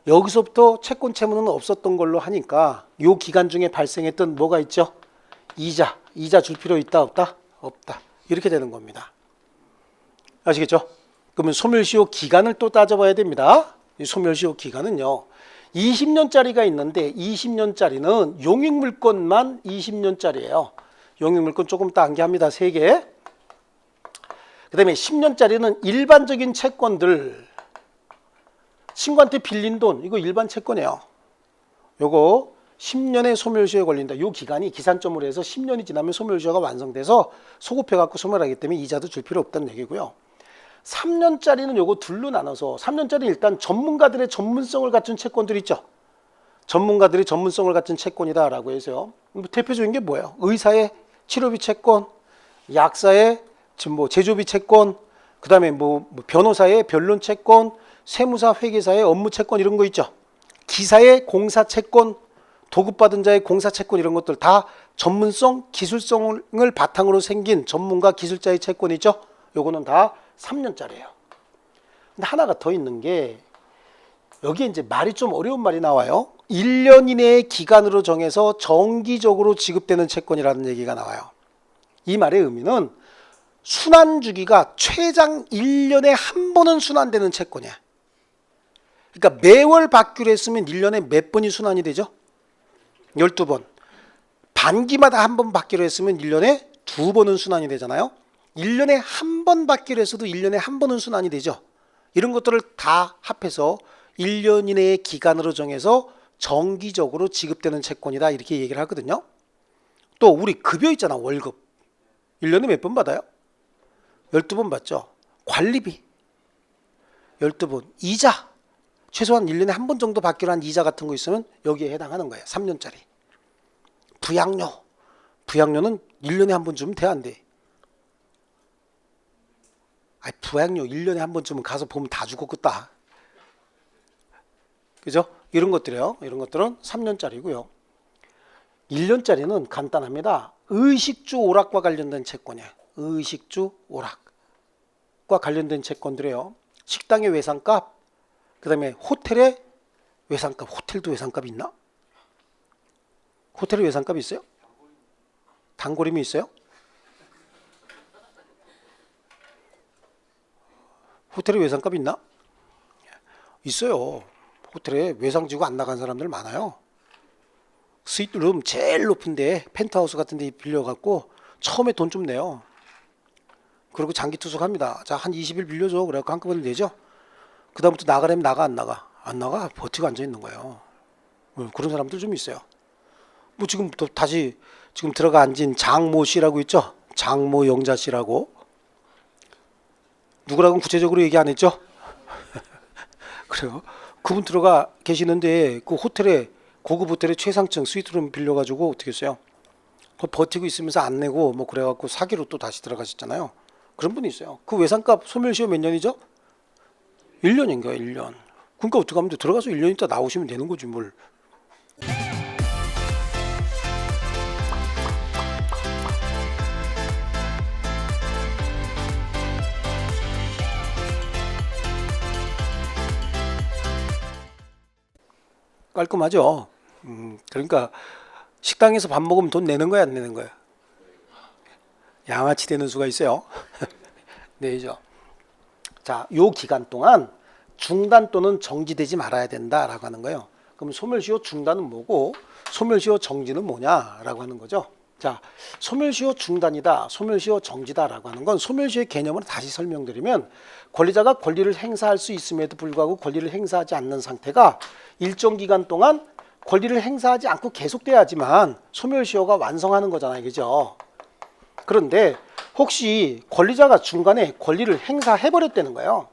여기서부터 채권 채무는 없었던 걸로 하니까 이 기간 중에 발생했던 뭐가 있죠? 이자 줄 필요 있다 없다? 없다. 이렇게 되는 겁니다. 아시겠죠? 그러면 소멸시효 기간을 또 따져봐야 됩니다. 이 소멸시효 기간은요. 20년짜리가 있는데 20년짜리는 용익물권만 20년짜리예요. 용익물권 조금 더 암기합니다. 3개. 그 다음에 10년짜리는 일반적인 채권들, 친구한테 빌린 돈, 이거 일반 채권이에요. 요거 10년의 소멸시효에 걸린다. 요 기간이 기산점으로 해서 10년이 지나면 소멸시효가 완성돼서 소급해갖고 소멸하기 때문에 이자도 줄 필요 없다는 얘기고요. 3년짜리는 요거 둘로 나눠서 3년짜리는 일단 전문가들의 전문성을 갖춘 채권들 있죠. 전문가들이 전문성을 갖춘 채권이다라고 해서요. 대표적인 게 뭐예요? 의사의 치료비 채권, 약사의 제조비 채권, 그 다음에 변호사의 변론 채권, 세무사 회계사의 업무 채권 이런 거 있죠. 기사의 공사 채권, 도급받은 자의 공사 채권 이런 것들 다 전문성, 기술성을 바탕으로 생긴 전문가 기술자의 채권이죠. 요거는 다 3년짜리예요. 근데 하나가 더 있는 게 여기에 이제 말이 좀 어려운 말이 나와요. 1년 이내의 기간으로 정해서 정기적으로 지급되는 채권이라는 얘기가 나와요. 이 말의 의미는 순환 주기가 최장 1년에 한 번은 순환되는 채권이야. 그러니까 매월 받기로 했으면 1년에 몇 번이 순환이 되죠? 12번. 반기마다 한 번 받기로 했으면 1년에 2번은 순환이 되잖아요. 1년에 한 번 받기로 해서도 1년에 한 번은 순환이 되죠. 이런 것들을 다 합해서 1년 이내의 기간으로 정해서 정기적으로 지급되는 채권이다 이렇게 얘기를 하거든요. 또 우리 급여 있잖아. 월급 1년에 몇 번 받아요? 12번 받죠. 관리비 12번, 이자 최소한 1년에 한 번 정도 받기로 한 이자 같은 거 있으면 여기에 해당하는 거예요. 3년짜리. 부양료는 1년에 한 번 주면 돼 안 돼? 부양료 1년에 한 번 주면 가서 보면 다 죽었겠다. 그죠? 이런 것들이요. 이런 것들은 3년짜리고요. 1년짜리는 간단합니다. 의식주 오락과 관련된 채권이에요. 의식주 오락과 관련된 채권들이에요. 식당의 외상값, 그 다음에 호텔의 외상값. 호텔도 외상값이 있나? 호텔의 외상값이 있어요? 단골임이 있어요? 호텔에 외상값이 있나? 있어요. 호텔에 외상 지고 안 나간 사람들 많아요. 스위트룸 제일 높은데 펜트하우스 같은 데 빌려갖고 처음에 돈 좀 내요. 그리고 장기 투숙합니다. 자, 한 20일 빌려줘. 그래갖고 한꺼번에 내죠. 그 다음부터 나가려면 나가 안 나가? 안 나가. 버티고 앉아있는 거예요. 그런 사람들 좀 있어요. 뭐 지금 또 다시 지금 들어가 앉은 장모 씨라고 있죠. 장모 영자 씨라고. 누구라고는 구체적으로 얘기 안 했죠. 그래요. 그분 들어가 계시는데 그 호텔에 고급 호텔에 최상층 스위트룸 빌려가지고 어떻게 했어요? 그 버티고 있으면서 안 내고 뭐 그래갖고 사기로 또 다시 들어가셨잖아요. 그런 분이 있어요. 그 외상값 소멸시효 몇 년이죠? 1년인가요? 1년. 그러니까 어떻게 하면 돼? 들어가서 1년 있다 나오시면 되는 거지 뭘. 깔끔하죠. 그러니까 식당에서 밥 먹으면 돈 내는 거야 안 내는 거야? 양아치 되는 수가 있어요. 내죠. 자, 요 기간 동안 중단 또는 정지되지 말아야 된다라고 하는 거예요. 그럼 소멸시효 중단은 뭐고 소멸시효 정지는 뭐냐라고 하는 거죠. 자, 소멸시효 중단이다, 소멸시효 정지다라고 하는 건 소멸시효의 개념을 다시 설명드리면 권리자가 권리를 행사할 수 있음에도 불구하고 권리를 행사하지 않는 상태가 일정 기간 동안 권리를 행사하지 않고 계속돼야지만 소멸시효가 완성하는 거잖아요. 그죠? 그런데 혹시 권리자가 중간에 권리를 행사해버렸다는 거예요.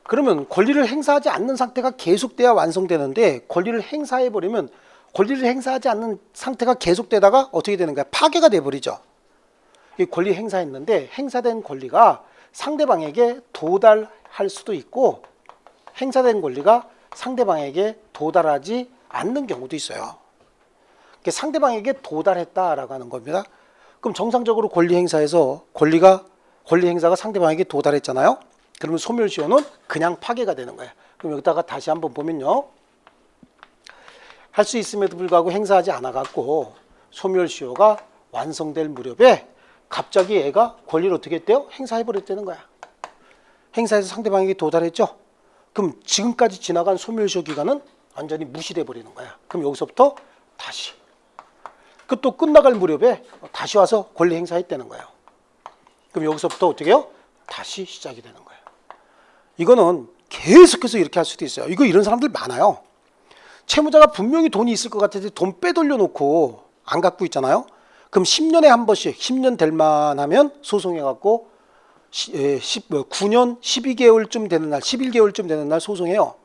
그러면 권리를 행사하지 않는 상태가 계속돼야 완성되는데 권리를 행사해버리면 권리를 행사하지 않는 상태가 계속되다가 어떻게 되는 거야? 파괴가 돼버리죠. 이 권리 행사했는데 행사된 권리가 상대방에게 도달할 수도 있고 행사된 권리가 상대방에게 도달하지 않는 경우도 있어요. 상대방에게 도달했다라고 하는 겁니다. 그럼 정상적으로 권리 행사에서 권리 행사가 상대방에게 도달했잖아요. 그러면 소멸시효는 그냥 파괴가 되는 거예요. 그럼 여기다가 다시 한번 보면요. 할 수 있음에도 불구하고 행사하지 않아갖고 소멸시효가 완성될 무렵에 갑자기 애가 권리를 어떻게 했대요? 행사해버렸다는 거야. 행사해서 상대방에게 도달했죠. 그럼 지금까지 지나간 소멸시효 기간은 완전히 무시돼 버리는 거야. 그럼 여기서부터 다시 그 또 끝나갈 무렵에 다시 와서 권리 행사했다는 거예요. 그럼 여기서부터 어떻게 해요? 다시 시작이 되는 거예요. 이거는 계속해서 이렇게 할 수도 있어요. 이런 사람들 많아요. 채무자가 분명히 돈이 있을 것 같아서 돈 빼돌려 놓고 안 갖고 있잖아요. 그럼 10년에 한 번씩 10년 될 만하면 소송해갖고 9년 12개월쯤 되는 날 11개월쯤 되는 날 소송해요.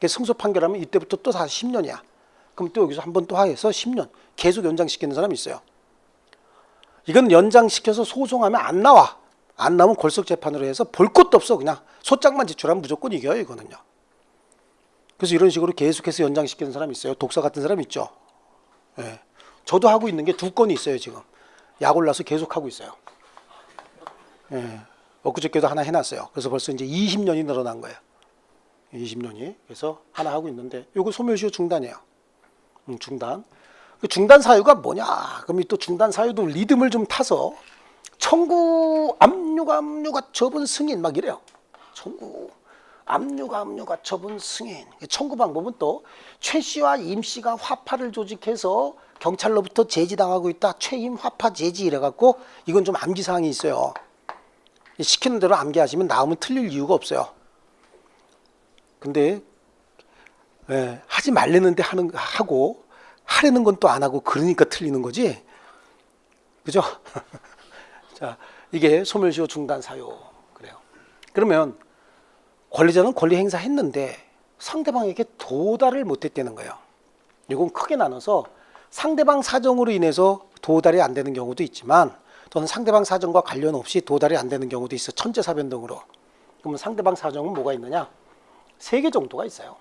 승소 판결하면 이때부터 또 다시 10년이야. 그럼 또 여기서 한 번 또 하해서 10년 계속 연장시키는 사람이 있어요. 이건 연장시켜서 소송하면 안 나와. 안 나오면 골석재판으로 해서 볼 것도 없어. 그냥 소장만 제출하면 무조건 이겨요. 이거는요. 그래서 이런 식으로 계속해서 연장시키는 사람이 있어요. 독사 같은 사람 있죠. 예. 저도 하고 있는 게 2건이 있어요. 지금 약 올라서 계속 하고 있어요. 예. 엊그저께도 하나 해놨어요. 그래서 벌써 이제 20년이 늘어난 거예요. 20년이. 그래서 하나 하고 있는데 요거 소멸시효 중단이에요. 중단. 그 중단 사유가 뭐냐? 그럼 또 중단 사유도 리듬을 좀 타서 청구 압류가 접은 승인 막 이래요. 청구 압류가 처분 승인. 청구 방법은 또 최 씨와 임 씨가 화파를 조직해서 경찰로부터 제지당하고 있다. 최임 화파 제지 이래갖고 이건 좀 암기사항이 있어요. 시키는 대로 암기하시면 나오면 틀릴 이유가 없어요. 근데 하지 말랬는데 하고 하려는 건 또 안 하고 그러니까 틀리는 거지. 그죠? 자, 이게 소멸시효 중단 사유. 그래요. 그러면 권리자는 권리 행사했는데 상대방에게 도달을 못했다는 거예요. 이건 크게 나눠서 상대방 사정으로 인해서 도달이 안 되는 경우도 있지만 또는 상대방 사정과 관련 없이 도달이 안 되는 경우도 있어. 천재사변동으로. 그러면 상대방 사정은 뭐가 있느냐? 3개 정도가 있어요.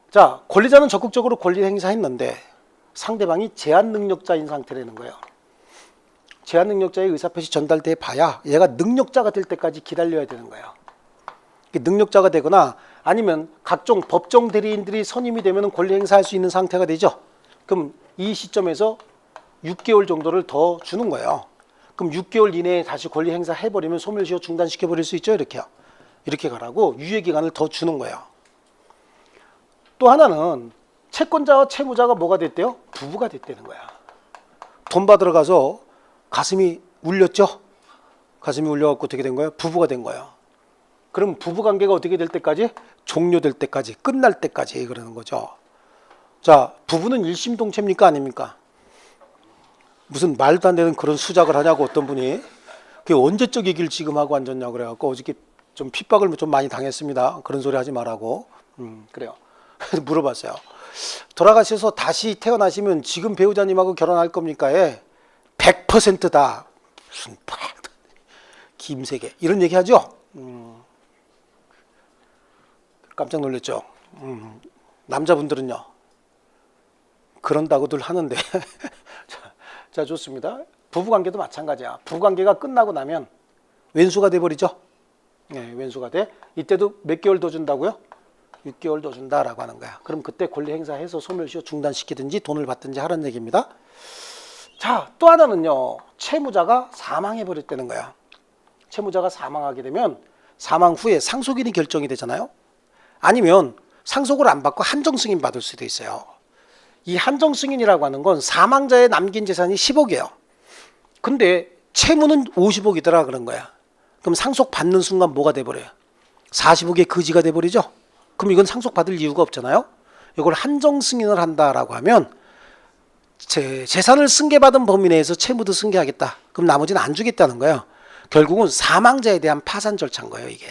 자, 권리자는 적극적으로 권리 행사했는데 상대방이 제한 능력자인 상태라는 거예요. 제한 능력자의 의사표시 전달돼 봐야 얘가 능력자가 될 때까지 기다려야 되는 거예요. 능력자가 되거나 아니면 각종 법정 대리인들이 선임이 되면 권리 행사할 수 있는 상태가 되죠. 그럼 이 시점에서 6개월 정도를 더 주는 거예요. 그럼 6개월 이내에 다시 권리 행사해버리면 소멸시효 중단시켜버릴 수 있죠. 이렇게요. 이렇게 가라고 유예기간을 더 주는 거예요. 또 하나는 채권자와 채무자가 뭐가 됐대요? 부부가 됐다는 거야. 돈 받으러 가서 가슴이 울렸죠? 가슴이 울려갖고 어떻게 된 거예요? 부부가 된 거예요. 그럼 부부관계가 어떻게 될 때까지? 종료될 때까지, 끝날 때까지 그러는 거죠. 자, 부부는 일심동체입니까? 아닙니까? 무슨 말도 안 되는 그런 수작을 하냐고 어떤 분이. 그게 언제적 얘기를 지금 하고 앉았냐고 그래갖고 어저께 좀 핍박을 좀 많이 당했습니다. 그런 소리 하지 말라고. 그래요. 물어봤어요. 돌아가셔서 다시 태어나시면 지금 배우자님하고 결혼할 겁니까? 100%다. 무슨 김세계 이런 얘기 하죠. 깜짝 놀랐죠. 남자분들은요 그런다고들 하는데 자 좋습니다. 부부관계도 마찬가지야. 부부관계가 끝나고 나면 왼수가 돼버리죠. 네, 왼수가 돼. 이때도 몇 개월 더 준다고요? 6개월 더 준다라고 하는 거야. 그럼 그때 권리 행사해서 소멸시효 중단시키든지 돈을 받든지 하라는 얘기입니다. 자, 또 하나는요. 채무자가 사망해버렸다는 거야. 채무자가 사망하게 되면 사망 후에 상속인이 결정이 되잖아요. 아니면 상속을 안 받고 한정승인 받을 수도 있어요. 이 한정승인이라고 하는 건 사망자의 남긴 재산이 10억이에요. 근데 채무는 50억이더라 그런 거야. 그럼 상속 받는 순간 뭐가 돼버려요? 40억의 거지가 돼버리죠. 그럼 이건 상속 받을 이유가 없잖아요. 이걸 한정승인을 한다라고 하면 재산을 승계받은 범위 내에서 채무도 승계하겠다. 그럼 나머지는 안 주겠다는 거예요. 결국은 사망자에 대한 파산 절차인 거예요. 이게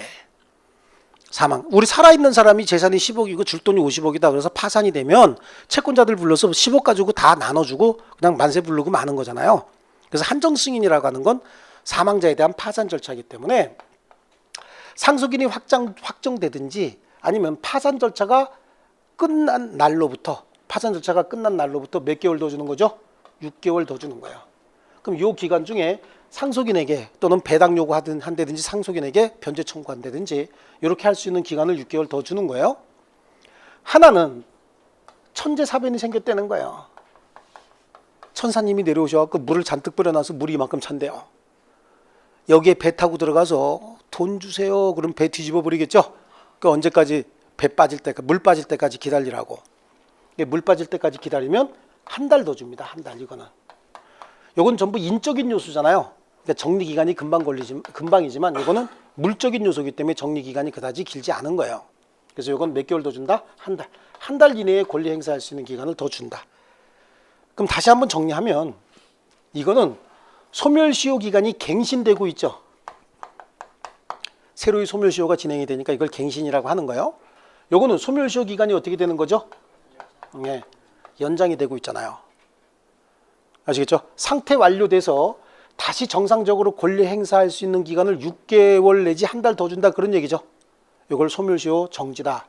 사망. 우리 살아있는 사람이 재산이 10억이고 줄 돈이 50억이다. 그래서 파산이 되면 채권자들 불러서 10억 가지고 다 나눠주고 그냥 만세 부르고 마는 거잖아요. 그래서 한정승인이라고 하는 건 사망자에 대한 파산 절차이기 때문에 상속인이 확정되든지 아니면 파산 절차가 끝난 날로부터 몇 개월 더 주는 거죠? 6개월 더 주는 거예요. 그럼 이 기간 중에 상속인에게 또는 배당 요구한다든지 상속인에게 변제 청구한다든지 이렇게 할 수 있는 기간을 6개월 더 주는 거예요. 하나는 천재사변이 생겼다는 거예요. 천사님이 내려오셔서 물을 잔뜩 뿌려놔서 물이 이만큼 찬대요. 여기에 배 타고 들어가서 돈 주세요. 그럼 배 뒤집어 버리겠죠? 그 언제까지 물 빠질 때까지 기다리라고. 물 빠질 때까지 기다리면 한 달 더 줍니다. 한 달 이거는. 이건 전부 인적인 요소잖아요. 그러니까 정리기간이 금방이지만 이거는 물적인 요소이기 때문에 정리기간이 그다지 길지 않은 거예요. 그래서 이건 몇 개월 더 준다? 한 달. 한 달 이내에 권리 행사할 수 있는 기간을 더 준다. 그럼 다시 한번 정리하면 이거는 소멸시효 기간이 갱신되고 있죠. 새로이 소멸시효가 진행이 되니까 이걸 갱신이라고 하는 거예요. 요거는 소멸시효 기간이 어떻게 되는 거죠? 네, 연장이 되고 있잖아요. 아시겠죠? 상태 완료돼서 다시 정상적으로 권리 행사할 수 있는 기간을 6개월 내지 한 달 더 준다 그런 얘기죠. 이걸 소멸시효 정지다.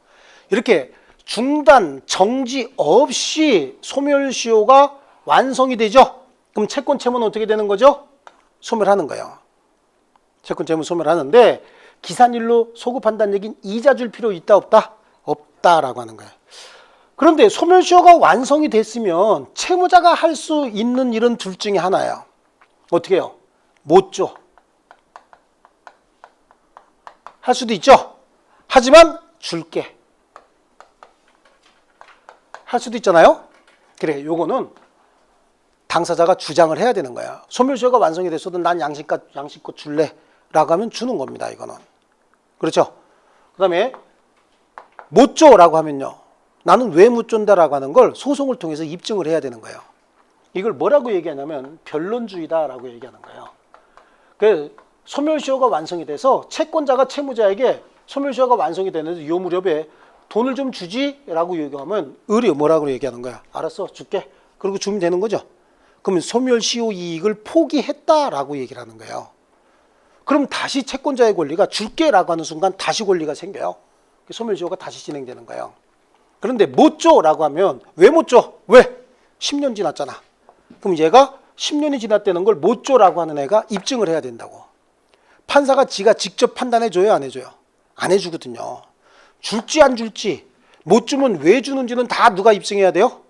이렇게 중단, 정지 없이 소멸시효가 완성이 되죠. 그럼 채권 채무는 어떻게 되는 거죠? 소멸하는 거예요. 채권 채무 소멸하는데 기산일로 소급한다는 얘기는 이자 줄 필요 있다 없다? 없다라고 하는 거예요. 그런데 소멸시효가 완성이 됐으면 채무자가 할 수 있는 일은 둘 중에 하나예요. 어떻게 해요? 못 줘. 할 수도 있죠. 하지만 줄게 할 수도 있잖아요. 그래, 요거는 당사자가 주장을 해야 되는 거야. 소멸시효가 완성이 됐어도 난 양심껏 줄래 라고 하면 주는 겁니다. 이거는. 그렇죠? 그 다음에 못 줘라고 하면요, 나는 왜 못 준다라고 하는 걸 소송을 통해서 입증을 해야 되는 거예요. 이걸 뭐라고 얘기하냐면 변론주의다라고 얘기하는 거예요. 그 소멸시효가 완성이 돼서 채권자가 채무자에게 소멸시효가 완성이 되는데 요 무렵에 돈을 좀 주지라고 얘기하면 을이 뭐라고 얘기하는 거야? 알았어, 줄게. 그리고 주면 되는 거죠. 그러면 소멸시효 이익을 포기했다라고 얘기를 하는 거예요. 그럼 다시 채권자의 권리가 줄게라고 하는 순간 다시 권리가 생겨요. 소멸시효가 다시 진행되는 거예요. 그런데 못 줘라고 하면 왜 못 줘? 왜? 10년 지났잖아. 그럼 얘가 10년이 지났다는 걸 못 줘라고 하는 애가 입증을 해야 된다고. 판사가 지가 직접 판단해 줘요, 안 해줘요? 안 해주거든요. 줄지 안 줄지, 못 주면 왜 주는지는 다 누가 입증해야 돼요?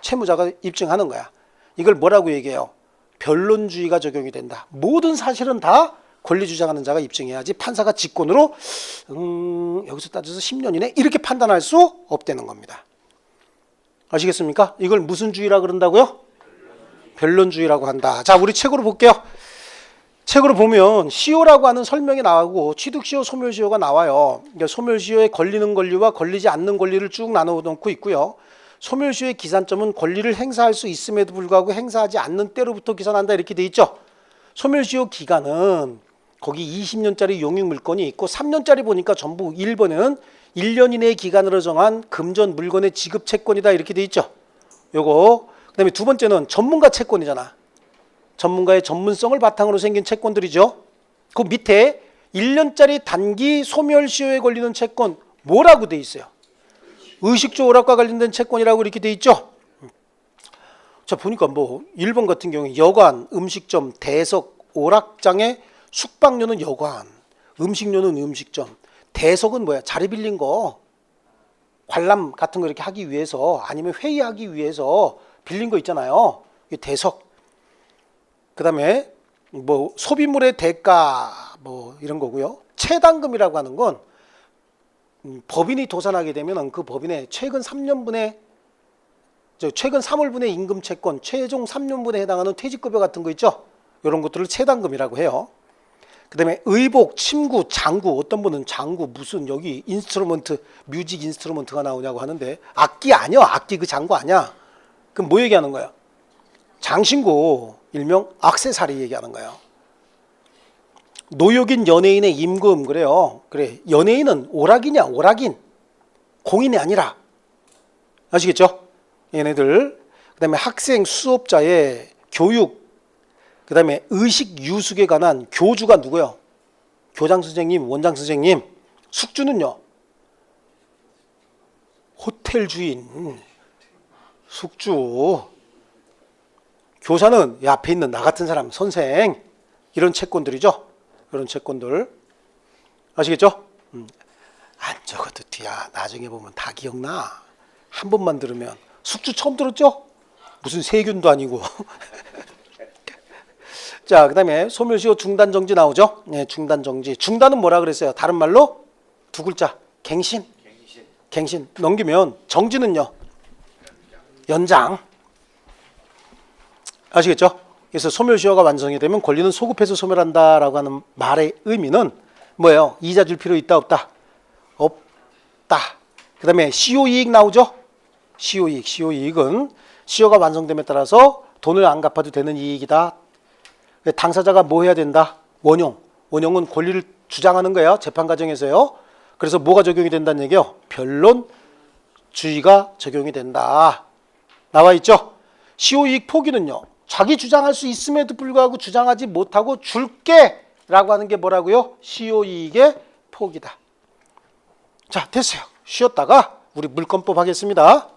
채무자가 입증하는 거야. 이걸 뭐라고 얘기해요? 변론주의가 적용이 된다. 모든 사실은 다 권리 주장하는 자가 입증해야지 판사가 직권으로 여기서 따져서 10년이네 이렇게 판단할 수 없다는 겁니다. 아시겠습니까? 이걸 무슨 주의라 그런다고요? 변론주의라고 한다. 자, 우리 책으로 볼게요. 책으로 보면 시효라고 하는 설명이 나오고 취득시효, 소멸시효가 나와요. 그러니까 소멸시효에 걸리는 권리와 걸리지 않는 권리를 쭉 나눠 놓고 있고요. 소멸시효의 기산점은 권리를 행사할 수 있음에도 불구하고 행사하지 않는 때로부터 기산한다 이렇게 돼 있죠. 소멸시효 기간은 거기 20년짜리 용익물건이 있고 3년짜리 보니까 전부 1번에는 1년 이내의 기간으로 정한 금전 물건의 지급 채권이다 이렇게 돼 있죠. 요거. 그다음에 두 번째는 전문가 채권이잖아. 전문가의 전문성을 바탕으로 생긴 채권들이죠. 그 밑에 1년짜리 단기 소멸시효에 걸리는 채권 뭐라고 돼 있어요? 의식주 오락과 관련된 채권이라고 이렇게 돼 있죠. 자, 보니까 뭐 1번 같은 경우에 여관, 음식점, 대석, 오락장의 숙박료는 여관, 음식료는 음식점, 대석은 뭐야? 자리 빌린 거, 관람 같은 거 이렇게 하기 위해서 아니면 회의하기 위해서 빌린 거 있잖아요. 이게 대석. 그 다음에 뭐 소비물의 대가 뭐 이런 거고요. 채당금이라고 하는 건 법인이 도산하게 되면 그 법인의 최근 3년분의 최근 3월분의 임금 채권, 최종 3년분에 해당하는 퇴직급여 같은 거 있죠. 이런 것들을 채당금이라고 해요. 그 다음에 의복, 침구, 장구, 어떤 분은 장구 무슨 여기 인스트루먼트, 뮤직 인스트루먼트가 나오냐고 하는데 악기 아니야. 악기 그 장구 아니야. 그럼 뭐 얘기하는 거야? 장신구, 일명 액세서리 얘기하는 거예요. 노역인 연예인의 임금 그래요. 그래, 연예인은 오락이냐 오락인, 공인이 아니라. 아시겠죠? 얘네들. 그 다음에 학생, 수업자의 교육, 그 다음에 의식 유숙에 관한 교주가 누구요? 교장 선생님, 원장 선생님. 숙주는요? 호텔 주인, 숙주. 교사는 앞에 있는 나 같은 사람, 선생. 이런 채권들이죠. 이런 채권들. 아시겠죠? 안 적어도 뒤야. 나중에 보면 다 기억나. 한 번만 들으면. 숙주 처음 들었죠? 무슨 세균도 아니고. 자, 그 다음에 소멸시효 중단정지 나오죠? 네, 중단정지. 중단은 뭐라 그랬어요? 다른 말로 두 글자. 갱신. 갱신. 넘기면 정지는요? 연장. 아시겠죠? 그래서 소멸시효가 완성이 되면 권리는 소급해서 소멸한다라고 하는 말의 의미는 뭐예요? 이자 줄 필요 있다 없다? 없다. 그 다음에 시효이익 나오죠? 시효이익. 시효이익은 시효가 완성됨에 따라서 돈을 안 갚아도 되는 이익이다. 당사자가 뭐 해야 된다? 원용. 원용은 권리를 주장하는 거예요. 재판 과정에서요. 그래서 뭐가 적용이 된다는 얘기요? 변론주의가 적용이 된다. 나와 있죠? 시효이익 포기는요. 자기 주장할 수 있음에도 불구하고 주장하지 못하고 줄게 라고 하는 게 뭐라고요? 시효이익의 포기다. 자, 됐어요. 쉬었다가 우리 물권법 하겠습니다.